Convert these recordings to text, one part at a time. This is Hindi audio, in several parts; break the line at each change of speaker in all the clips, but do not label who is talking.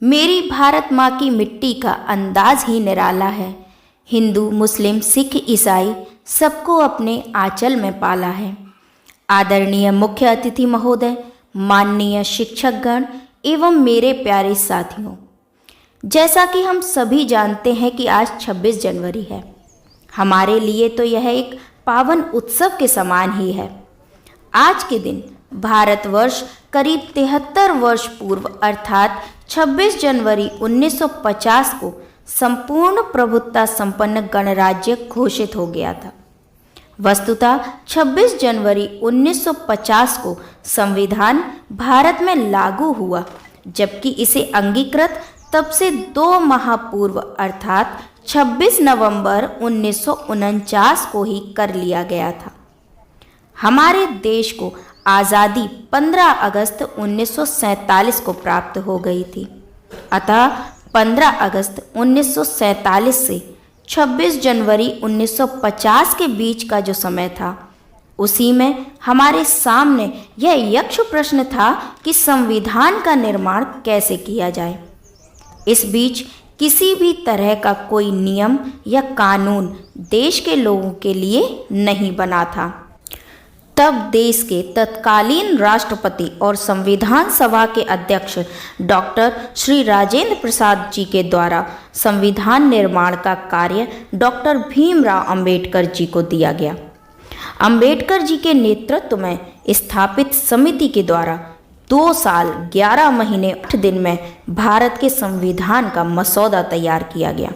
मेरी भारत माँ की मिट्टी का अंदाज ही निराला है। हिंदू, मुस्लिम, सिख, ईसाई सबको अपने आंचल में पाला है। आदरणीय मुख्य अतिथि महोदय, माननीय शिक्षकगण एवं मेरे प्यारे साथियों, जैसा कि हम सभी जानते हैं कि आज 26 जनवरी है। हमारे लिए तो यह एक पावन उत्सव के समान ही है। आज के दिन भारतवर्ष करीब 73 वर्ष पूर्व अर्थात 26 जनवरी 1950 को संपूर्ण प्रभुत्ता संपन्न गणराज्य घोषित हो गया था। वस्तुतः 26 जनवरी 1950 को संविधान भारत में लागू हुआ, जबकि इसे अंगीकृत तब से 2 माह पूर्व अर्थात 26 नवंबर 1949 को ही कर लिया गया था। हमारे देश को आज़ादी 15 अगस्त 1947 को प्राप्त हो गई थी। अतः 15 अगस्त 1947 से 26 जनवरी 1950 के बीच का जो समय था, उसी में हमारे सामने यह यक्ष प्रश्न था कि संविधान का निर्माण कैसे किया जाए। इस बीच किसी भी तरह का कोई नियम या कानून देश के लोगों के लिए नहीं बना था। तब देश के तत्कालीन राष्ट्रपति और संविधान सभा के अध्यक्ष डॉक्टर श्री राजेंद्र प्रसाद जी के द्वारा संविधान निर्माण का कार्य डॉक्टर भीमराव अंबेडकर जी को दिया गया। अंबेडकर जी के नेतृत्व में स्थापित समिति के द्वारा 2 साल 11 महीने 8 दिन में भारत के संविधान का मसौदा तैयार किया गया।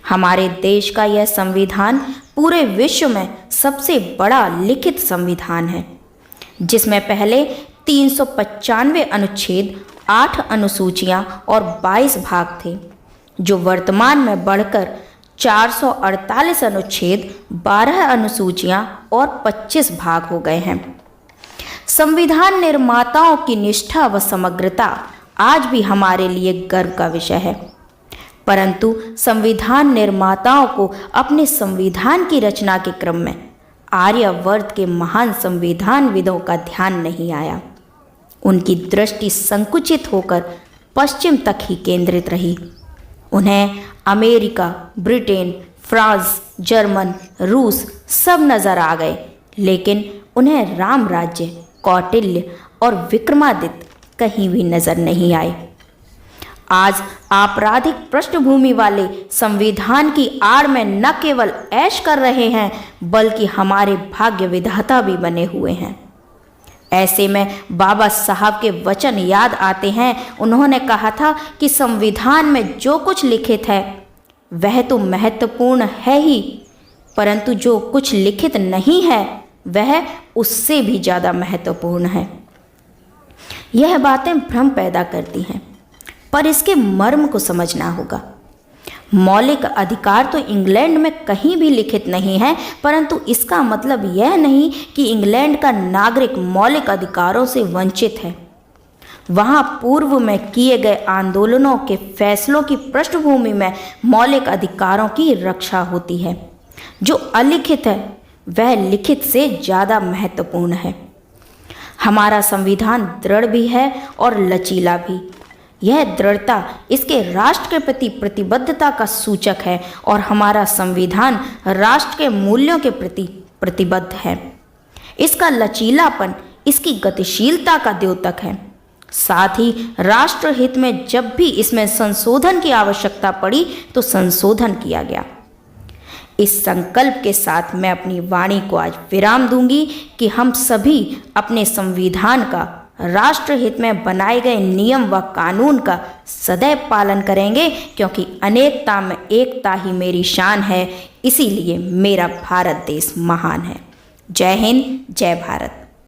हमारे देश का यह संविधान पूरे विश्व में सबसे बड़ा लिखित संविधान है, जिसमें पहले 395 अनुच्छेद, 8 अनुसूचियां और 22 भाग थे, जो वर्तमान में बढ़कर 448 अनुच्छेद, 12 अनुसूचियां और 25 भाग हो गए हैं। संविधान निर्माताओं की निष्ठा व समग्रता आज भी हमारे लिए गर्व का विषय है, परंतु संविधान निर्माताओं को अपने संविधान की रचना के क्रम में आर्यवर्त के महान संविधानविदों का ध्यान नहीं आया। उनकी दृष्टि संकुचित होकर पश्चिम तक ही केंद्रित रही। उन्हें अमेरिका, ब्रिटेन, फ्रांस, जर्मन, रूस सब नजर आ गए, लेकिन उन्हें राम राज्य, कौटिल्य और विक्रमादित्य कहीं भी नजर नहीं आए। आज आपराधिक पृष्ठभूमि वाले संविधान की आड़ में न केवल ऐश कर रहे हैं, बल्कि हमारे भाग्य विधाता भी बने हुए हैं। ऐसे में बाबा साहब के वचन याद आते हैं। उन्होंने कहा था कि संविधान में जो कुछ लिखित है वह तो महत्वपूर्ण है ही, परंतु जो कुछ लिखित नहीं है वह उससे भी ज़्यादा महत्वपूर्ण है। यह बातें भ्रम पैदा करती हैं, पर इसके मर्म को समझना होगा। मौलिक अधिकार तो इंग्लैंड में कहीं भी लिखित नहीं है, परंतु इसका मतलब यह नहीं कि इंग्लैंड का नागरिक मौलिक अधिकारों से वंचित है। वहाँ पूर्व में किए गए आंदोलनों के फैसलों की पृष्ठभूमि में मौलिक अधिकारों की रक्षा होती है। जो अलिखित है वह लिखित से ज़्यादा महत्वपूर्ण है। हमारा संविधान दृढ़ भी है और लचीला भी। यह दृढ़ता इसके राष्ट्र के प्रति प्रतिबद्धता का सूचक है और हमारा संविधान राष्ट्र के मूल्यों के प्रति प्रतिबद्ध है। इसका लचीलापन इसकी गतिशीलता का द्योतक है। साथ ही राष्ट्र हित में जब भी इसमें संशोधन की आवश्यकता पड़ी तो संशोधन किया गया। इस संकल्प के साथ मैं अपनी वाणी को आज विराम दूंगी कि हम सभी अपने संविधान का राष्ट्र हित में बनाए गए नियम व कानून का सदैव पालन करेंगे, क्योंकि अनेकता में एकता ही मेरी शान है। इसीलिए मेरा भारत देश महान है। जय हिंद, जय भारत।